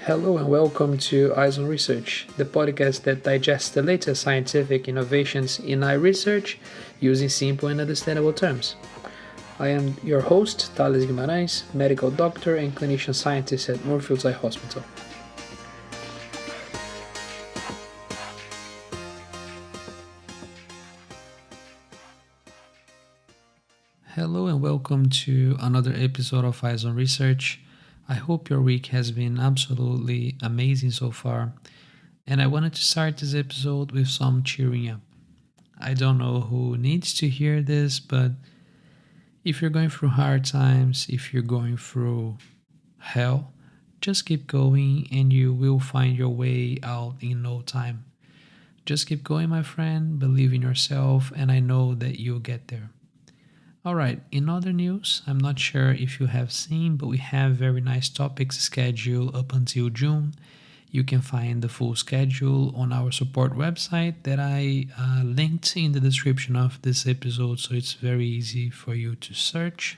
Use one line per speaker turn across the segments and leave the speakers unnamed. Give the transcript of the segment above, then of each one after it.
Hello and welcome to Eyes on Research, the podcast that digests the latest scientific innovations in eye research using simple and understandable terms. I am your host, Thales Guimaraes, medical doctor and clinician scientist at Moorfields Eye Hospital. Hello and welcome to another episode of Eyes on Research. I hope your week has been absolutely amazing so far, and I wanted to start this episode with some cheering up. I don't know who needs to hear this, but if you're going through hard times, if you're going through hell, just keep going and you will find your way out in no time. Just keep going, my friend, believe in yourself, and I know that you'll get there. Alright, in other news, I'm not sure if you have seen, but we have very nice topics scheduled up until June. You can find the full schedule on our support website that I linked in the description of this episode, so it's very easy for you to search.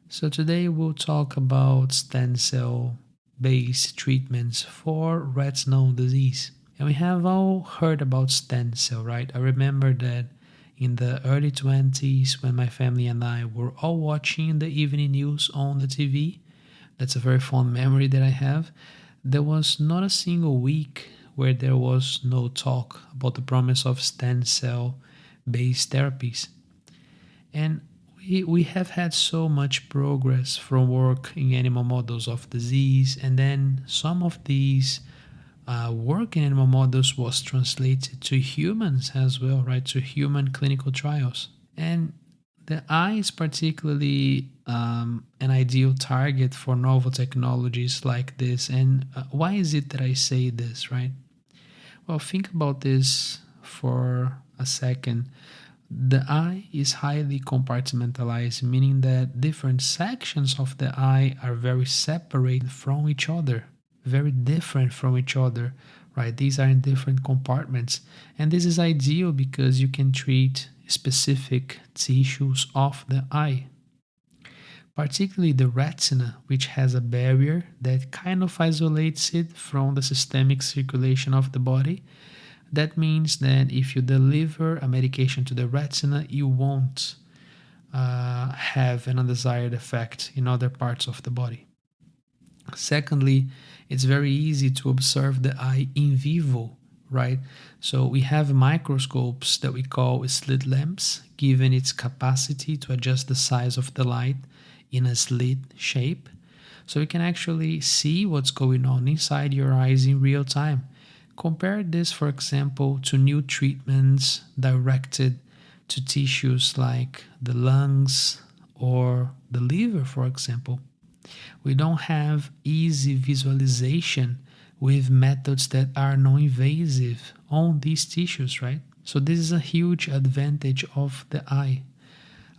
So today we'll talk about stem cell based treatments for retinal disease. And we have all heard about stem cell, right? I remember that in the early 20s when my family and I were all watching the evening news on the TV. That's a very fond memory that I have. There was not a single week where there was no talk about the promise of stem cell based therapies. And we have had so much progress from work in animal models of disease, and then some of these work in animal models was translated to humans as well, right? To human clinical trials. And the eye is particularly an ideal target for novel technologies like this. And why is it that I say this, right? Well, think about this for a second. The eye is highly compartmentalized, meaning that different sections of the eye are very separated from each other, very different from each other, right? These are in different compartments. And this is ideal because you can treat specific tissues of the eye, particularly the retina, which has a barrier that kind of isolates it from the systemic circulation of the body. That means that if you deliver a medication to the retina, you won't have an undesired effect in other parts of the body. Secondly, it's very easy to observe the eye in vivo, right? So we have microscopes that we call slit lamps, given its capacity to adjust the size of the light in a slit shape. So we can actually see what's going on inside your eyes in real time. Compare this, for example, to new treatments directed to tissues like the lungs or the liver, for example. We don't have easy visualization with methods that are non-invasive on these tissues, right? So this is a huge advantage of the eye.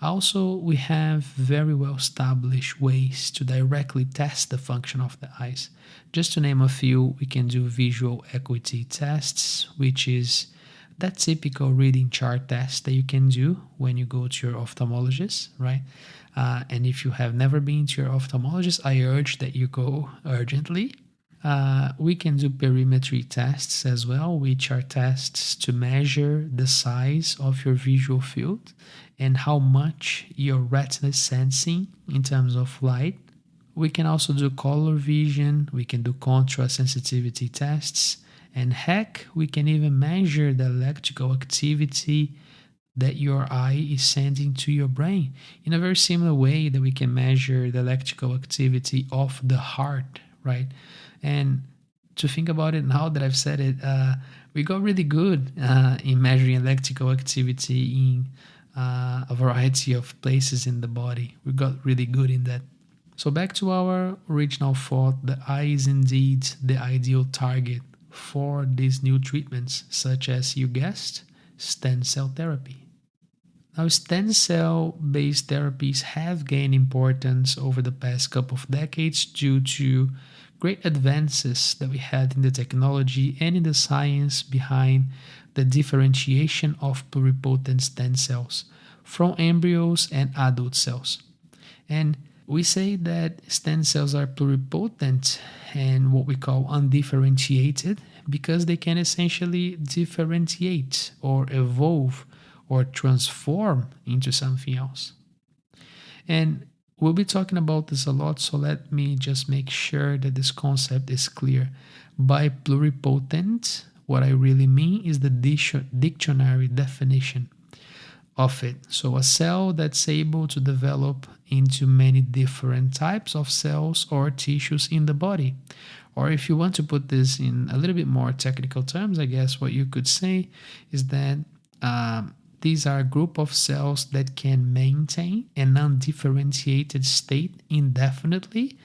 Also, we have very well established ways to directly test the function of the eyes. Just to name a few, we can do visual acuity tests, which is that typical reading chart test that you can do when you go to your ophthalmologist, right? And if you have never been to your ophthalmologist, I urge that you go urgently. We can do perimetry tests as well, which are tests to measure the size of your visual field and how much your retina is sensing in terms of light. We can also do color vision, we can do contrast sensitivity tests, and heck, we can even measure the electrical activity that your eye is sending to your brain in a very similar way that we can measure the electrical activity of the heart, right? And to think about it now that I've said it, we got really good in measuring electrical activity in a variety of places in the body. We got really good in that. So back to our original thought, the eye is indeed the ideal target for these new treatments, such as you guessed, stem cell therapy. Now, stem cell based therapies have gained importance over the past couple of decades due to great advances that we had in the technology and in the science behind the differentiation of pluripotent stem cells from embryos and adult cells. And We say that stem cells are pluripotent and what we call undifferentiated because they can essentially differentiate or evolve or transform into something else. And we'll be talking about this a lot, so let me just make sure that this concept is clear. By pluripotent, what I really mean is the dictionary definition of it. So, a cell that's able to develop into many different types of cells or tissues in the body. Or, if you want to put this in a little bit more technical terms, I guess what you could say is that these are a group of cells that can maintain an undifferentiated state indefinitely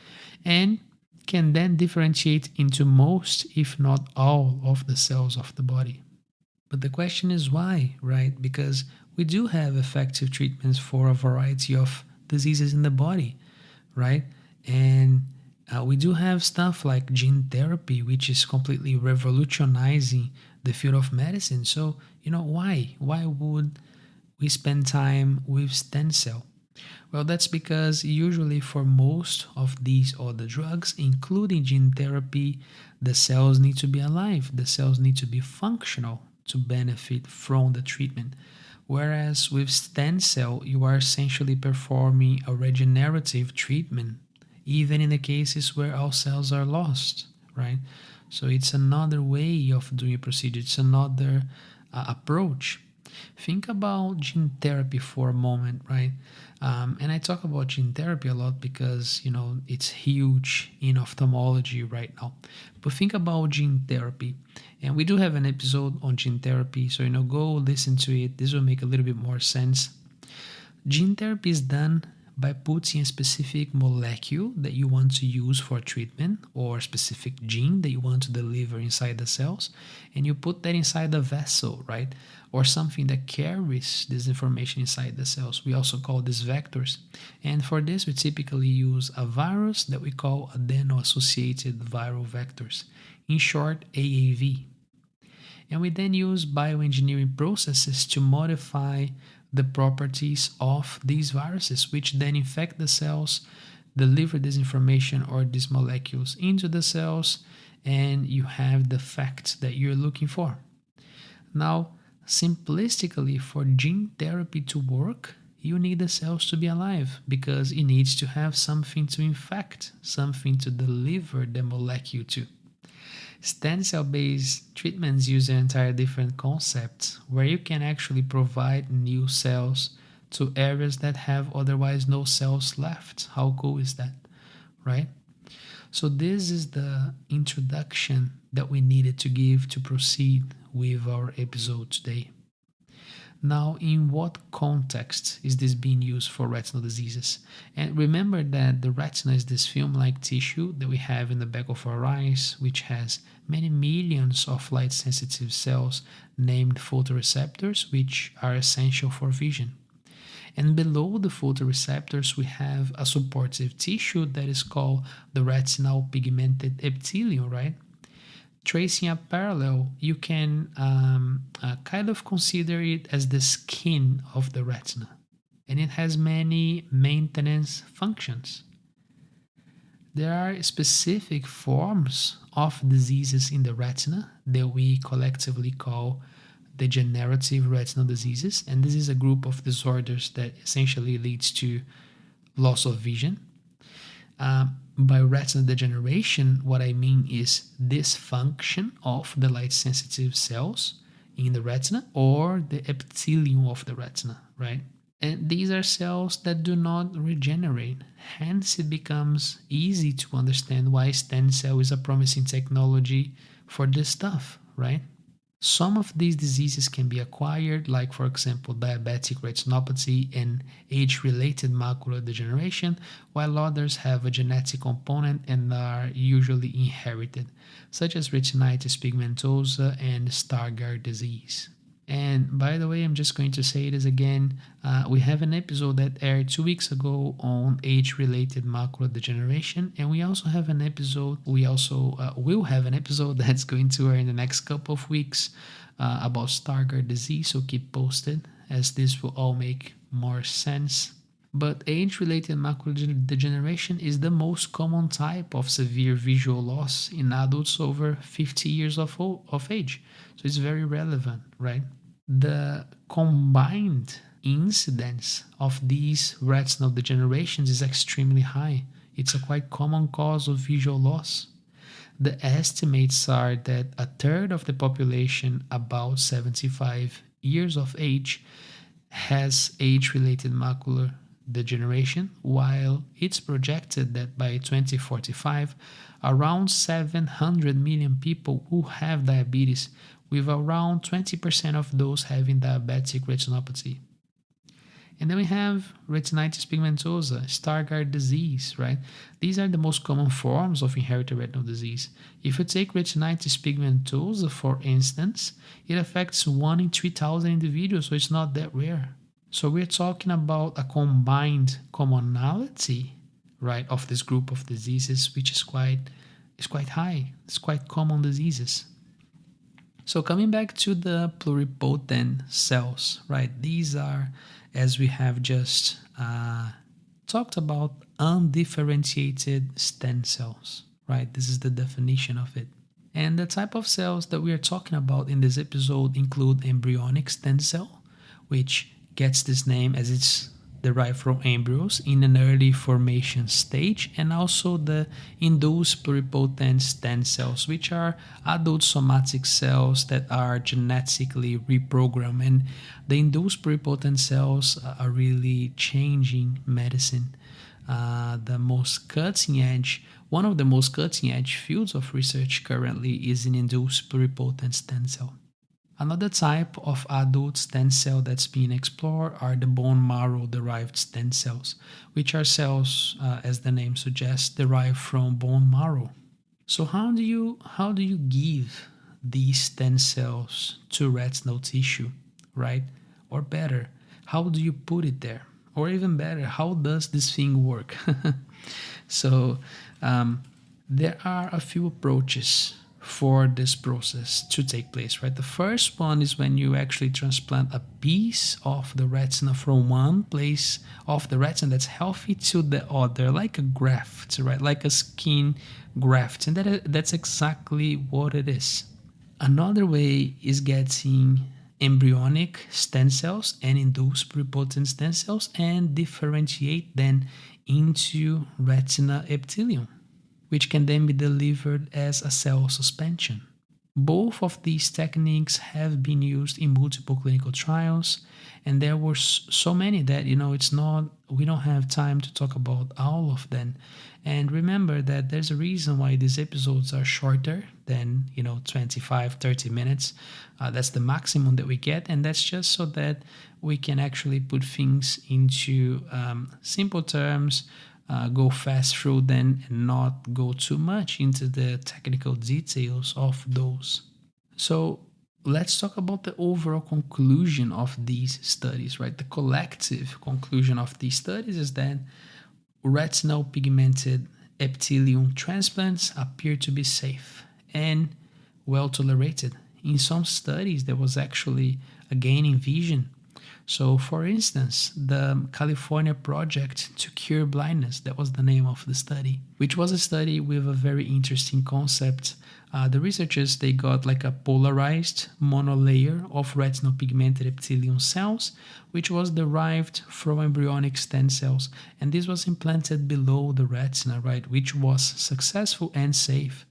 and can then differentiate into most, if not all, of the cells of the body. But the question is why, right? Because we do have effective treatments for a variety of diseases in the body, right? And we do have stuff like gene therapy, which is completely revolutionizing the field of medicine. So, why? Why would we spend time with stem cell? Well, that's because usually for most of these other drugs, including gene therapy, the cells need to be alive, the cells need to be functional to benefit from the treatment. Whereas with stem cell, you are essentially performing a regenerative treatment, even in the cases where all cells are lost, right? So it's another way of doing a procedure, it's another approach. Think about gene therapy for a moment, right? And I talk about gene therapy a lot because, it's huge in ophthalmology right now. But think about gene therapy. And we do have an episode on gene therapy, so, go listen to it. This will make a little bit more sense. Gene therapy is done by putting a specific molecule that you want to use for treatment or a specific gene that you want to deliver inside the cells, and you put that inside a vessel, right? Or something that carries this information inside the cells. We also call these vectors. And for this, we typically use a virus that we call adeno-associated viral vectors, in short, AAV. And we then use bioengineering processes to modify the properties of these viruses, which then infect the cells, deliver this information or these molecules into the cells, and you have the effect that you're looking for. Now, simplistically, for gene therapy to work, you need the cells to be alive because it needs to have something to infect, something to deliver the molecule to. Stem cell based treatments use an entire different concept where you can actually provide new cells to areas that have otherwise no cells left. How cool is that, right? So, this is the introduction that we needed to give to proceed with our episode today. Now, in what context is this being used for retinal diseases? And remember that the retina is this film-like tissue that we have in the back of our eyes, which has many millions of light-sensitive cells named photoreceptors, which are essential for vision. And below the photoreceptors, we have a supportive tissue that is called the retinal pigmented epithelium, right? Tracing a parallel, you can kind of consider it as the skin of the retina, and it has many maintenance functions. There are specific forms of diseases in the retina that we collectively call degenerative retinal diseases, and this is a group of disorders that essentially leads to loss of vision. By retinal degeneration, what I mean is dysfunction of the light sensitive cells in the retina or the epithelium of the retina, right? And these are cells that do not regenerate. Hence, it becomes easy to understand why stem cell is a promising technology for this stuff, right? Some of these diseases can be acquired, like, for example, diabetic retinopathy and age-related macular degeneration, while others have a genetic component and are usually inherited, such as retinitis pigmentosa and Stargardt disease. And by the way, I'm just going to say this again. We have an episode that aired 2 weeks ago on age-related macular degeneration, and we also have an episode. We also will have an episode that's going to air in the next couple of weeks about Stargardt disease. So keep posted, as this will all make more sense. But age-related macular degeneration is the most common type of severe visual loss in adults over 50 years of age. So it's very relevant, right? The combined incidence of these retinal degenerations is extremely high. It's a quite common cause of visual loss. The estimates are that a third of the population, about 75 years of age, has age-related macular degeneration, while it's projected that by 2045, around 700 million people will have diabetes, with around 20% of those having diabetic retinopathy. And then we have retinitis pigmentosa, Stargardt disease, right? These are the most common forms of inherited retinal disease. If you take retinitis pigmentosa, for instance, it affects 1 in 3,000 individuals, so it's not that rare. So we're talking about a combined commonality, right, of this group of diseases, which is quite high. It's quite common diseases. So coming back to the pluripotent cells, right? These are, as we have just talked about, undifferentiated stem cells, right? This is the definition of it. And the type of cells that we are talking about in this episode include embryonic stem cell, which gets this name as it's derived from embryos in an early formation stage, and also the induced pluripotent stem cells, which are adult somatic cells that are genetically reprogrammed. And the induced pluripotent cells are really changing medicine. One of the most cutting edge fields of research currently is in induced pluripotent stem cell. Another type of adult stem cell that's being explored are the bone marrow derived stem cells, which are cells, as the name suggests, derived from bone marrow. So how do you give these stem cells to retinal tissue, right? Or better, how do you put it there? Or even better, how does this thing work? So there are a few approaches for this process to take place, right? The first one is when you actually transplant a piece of the retina from one place of the retina that's healthy to the other, like a graft, right? Like a skin graft. And that's exactly what it is. Another way is getting embryonic stem cells and induced pluripotent stem cells and differentiate them into retina epithelium, which can then be delivered as a cell suspension. Both of these techniques have been used in multiple clinical trials, and there were so many that we don't have time to talk about all of them. And remember that there's a reason why these episodes are shorter than 25-30 minutes. That's the maximum that we get, and that's just so that we can actually put things into simple terms, go fast through them, and not go too much into the technical details of those. So let's talk about the overall conclusion of these studies, right? The collective conclusion of these studies is that retinal pigmented epithelium transplants appear to be safe and well tolerated. In some studies, there was actually a gain in vision. So, for instance, the California Project to Cure Blindness, that was the name of the study, which was a study with a very interesting concept. The researchers, they got like a polarized monolayer of retinal pigmented epithelium cells, which was derived from embryonic stem cells. And this was implanted below the retina, right, which was successful and safe.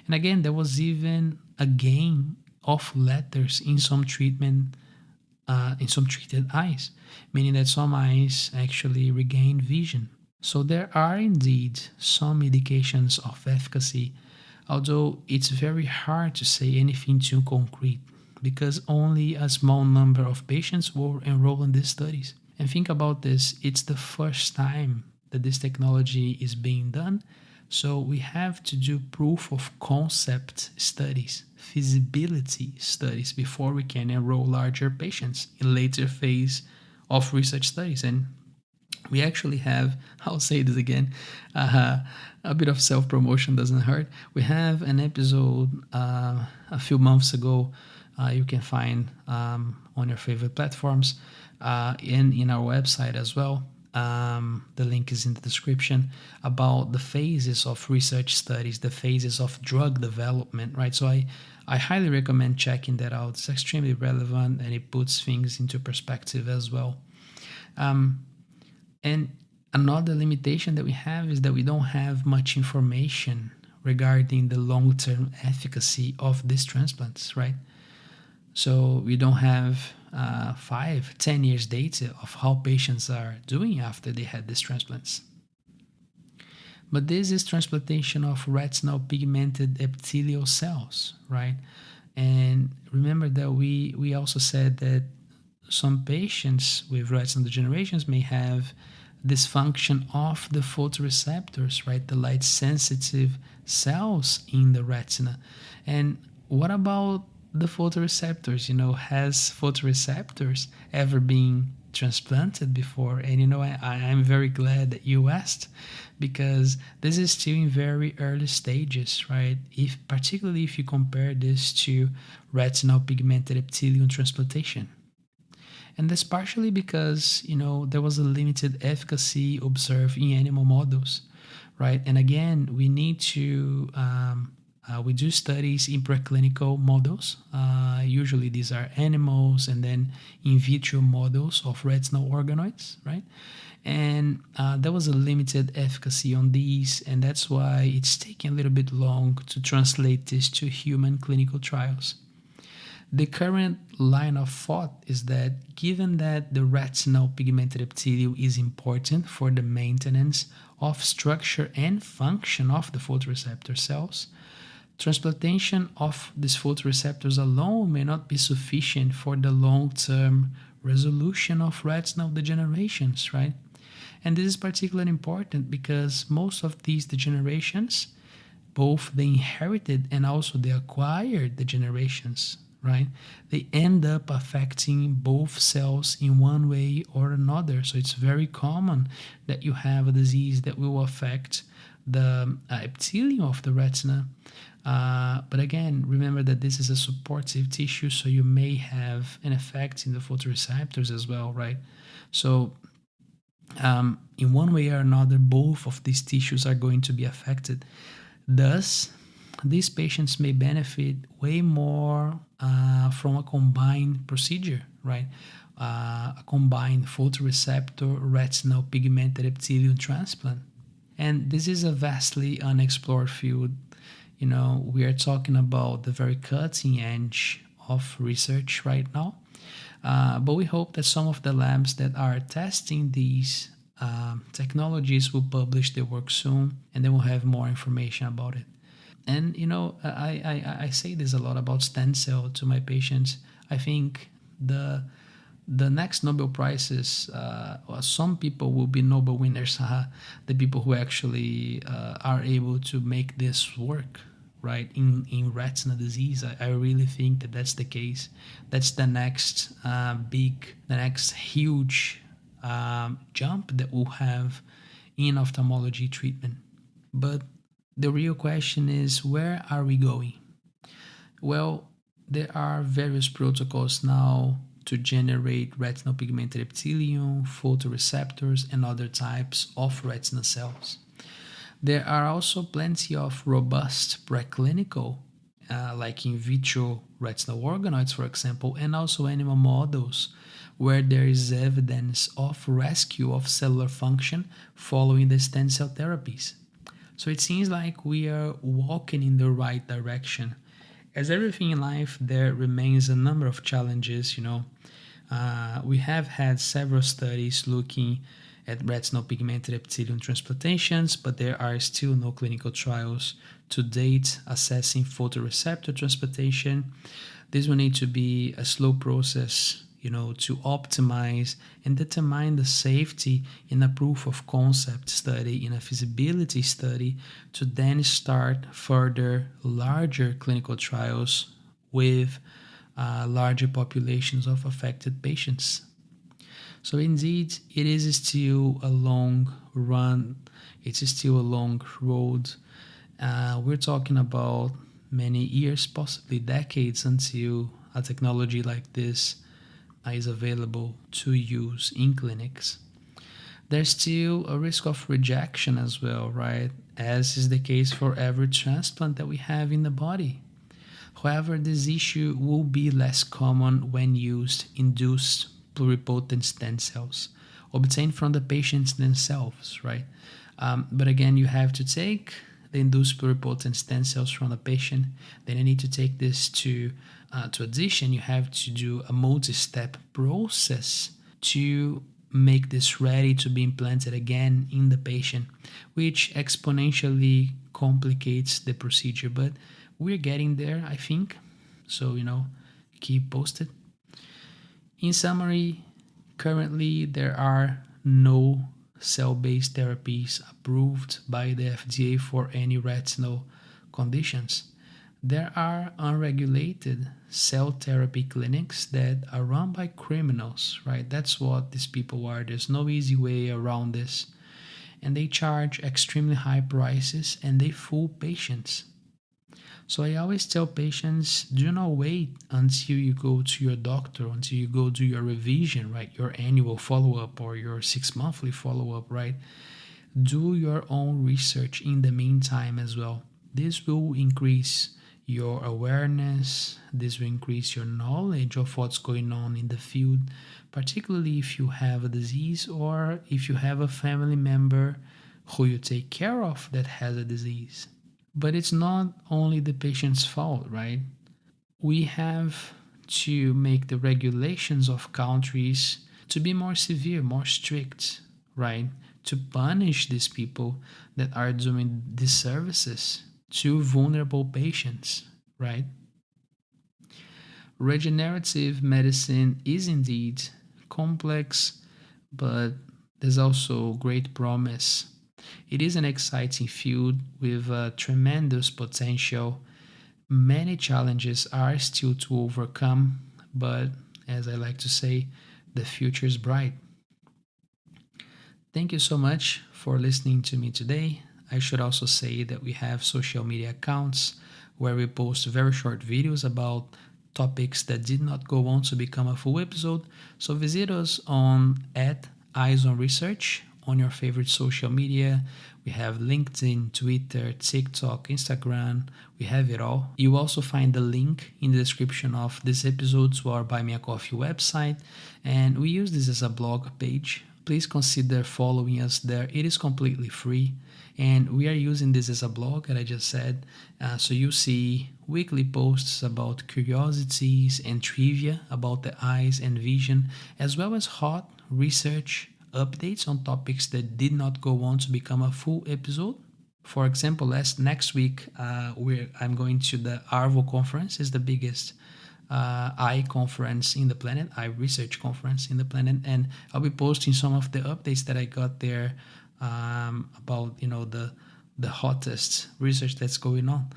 And again, there was even a gain of letters in some treated eyes, meaning that some eyes actually regained vision. So there are indeed some indications of efficacy, although it's very hard to say anything too concrete because only a small number of patients were enrolled in these studies. And think about this, it's the first time that this technology is being done, so we have to do proof of concept studies, feasibility studies, before we can enroll larger patients in later phase of research studies. And we actually have, I'll say this again, a bit of self-promotion doesn't hurt. We have an episode a few months ago, you can find on your favorite platforms, and in our website as well, the link is in the description, about the phases of research studies, the phases of drug development, right? So I highly recommend checking that out. It's extremely relevant and it puts things into perspective as well. And another limitation that we have is that we don't have much information regarding the long-term efficacy of these transplants, right? So we don't have 5, 10 years data of how patients are doing after they had these transplants. But this is transplantation of retinal pigmented epithelial cells, right? And remember that we also said that some patients with retinal degenerations may have dysfunction of the photoreceptors, right? The light sensitive cells in the retina. And what about the photoreceptors? Has photoreceptors ever been transplanted before? And I'm very glad that you asked, because this is still in very early stages, right? Particularly if you compare this to retinal pigmented epithelium transplantation. And that's partially because, there was a limited efficacy observed in animal models, right? And again, we need to, we do studies in preclinical models. Usually these are animals and then in vitro models of retinal organoids, right? And there was a limited efficacy on these, and that's why it's taking a little bit long to translate this to human clinical trials. The current line of thought is that given that the retinal pigmented epithelium is important for the maintenance of structure and function of the photoreceptor cells, transplantation of these photoreceptors alone may not be sufficient for the long-term resolution of retinal degenerations, right? And this is particularly important because most of these degenerations, both the inherited and also the acquired degenerations, right? They end up affecting both cells in one way or another. So it's very common that you have a disease that will affect the epithelium of the retina. But again, remember that this is a supportive tissue, so you may have an effect in the photoreceptors as well, right? So in one way or another, both of these tissues are going to be affected. Thus, these patients may benefit way more from a combined procedure, right? A combined photoreceptor retinal pigmented epithelium transplant. And this is a vastly unexplored field. We are talking about the very cutting edge of research right now. But we hope that some of the labs that are testing these technologies will publish their work soon, and then we'll have more information about it. And I say this a lot about stem cell to my patients. I think the next Nobel Prizes, some people will be Nobel winners, the people who actually are able to make this work, right, in retinal disease. I really think that that's the case. That's the next the next huge jump that we'll have in ophthalmology treatment. But the real question is, where are we going? Well, there are various protocols now to generate retinal pigmented epithelium, photoreceptors, and other types of retina cells. There are also plenty of robust preclinical, like in vitro retinal organoids, for example, and also animal models where there is evidence of rescue of cellular function following the stem cell therapies. So it seems like we are walking in the right direction. As everything in life, there remains a number of challenges. We have had several studies looking at retinal pigmented epithelium transplantations, but there are still no clinical trials to date assessing photoreceptor transplantation. This will need to be a slow process, to optimize and determine the safety in a proof of concept study, in a feasibility study, to then start further larger clinical trials with larger populations of affected patients. So indeed, it is still a long run. It's still a long road. We're talking about many years, possibly decades, until a technology like this is available to use in clinics. There's still a risk of rejection as well, right? As is the case for every transplant that we have in the body. However, this issue will be less common when used induced pluripotent stem cells obtained from the patients themselves, right? But again, you have to take the induced pluripotent stem cells from the patient. Then you need to take this to addition. You have to do a multi-step process to make this ready to be implanted again in the patient, which exponentially complicates the procedure. But we're getting there, I think. So, keep posted. In summary, currently there are no cell based therapies approved by the FDA for any retinal conditions. There are unregulated cell therapy clinics that are run by criminals, right? That's what these people are. There's no easy way around this. And they charge extremely high prices and they fool patients. So I always tell patients, do not wait until you go to your doctor, until you go do your revision, right? Your annual follow-up or your 6 monthly follow-up, right? Do your own research in the meantime as well. This will increase your awareness, this will increase your knowledge of what's going on in the field, particularly if you have a disease or if you have a family member who you take care of that has a disease. But it's not only the patient's fault, right? We have to make the regulations of countries to be more severe, more strict, right? To punish these people that are doing disservices to vulnerable patients, right? Regenerative medicine is indeed complex, but there's also great promise. It is an exciting field with tremendous potential. Many challenges are still to overcome, but as I like to say, the future is bright. Thank you so much for listening to me today. I should also say that we have social media accounts where we post very short videos about topics that did not go on to become a full episode. So visit us on @EyesOnResearch on your favorite social media. We have LinkedIn, Twitter, TikTok, Instagram. We have it all. You also find the link in the description of this episode to our Buy Me a Coffee website. And we use this as a blog page. Please consider following us there. It is completely free. And we are using this as a blog, as I just said. So you see weekly posts about curiosities and trivia about the eyes and vision, as well as hot research updates on topics that did not go on to become a full episode. For example, next week, I'm going to the ARVO conference. It's the biggest eye conference in the planet, eye research conference in the planet, and I'll be posting some of the updates that I got there about the hottest research that's going on.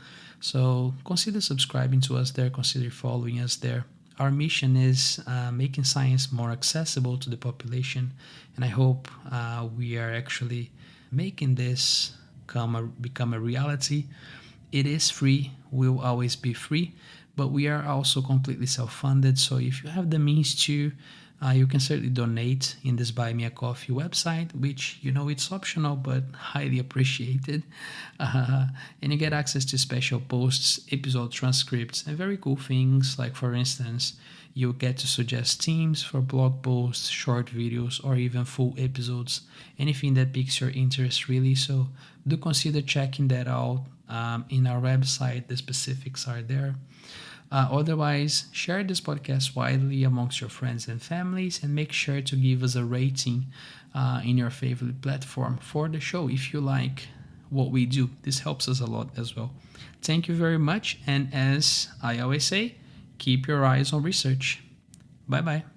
So consider subscribing to us there, consider following us there. Our mission is making science more accessible to the population, and I hope we are actually making this become a reality. It is free, will always be free, but we are also completely self-funded. So if you have the means to, you can certainly donate in this Buy Me a Coffee website, which it's optional but highly appreciated. And you get access to special posts, episode transcripts, and very cool things. Like, for instance, you get to suggest themes for blog posts, short videos, or even full episodes. Anything that piques your interest, really. So do consider checking that out. In our website, the specifics are there. Otherwise, share this podcast widely amongst your friends and families, and make sure to give us a rating in your favorite platform for the show if you like what we do. This helps us a lot as well. Thank you very much, and as I always say, keep your eyes on research. Bye bye.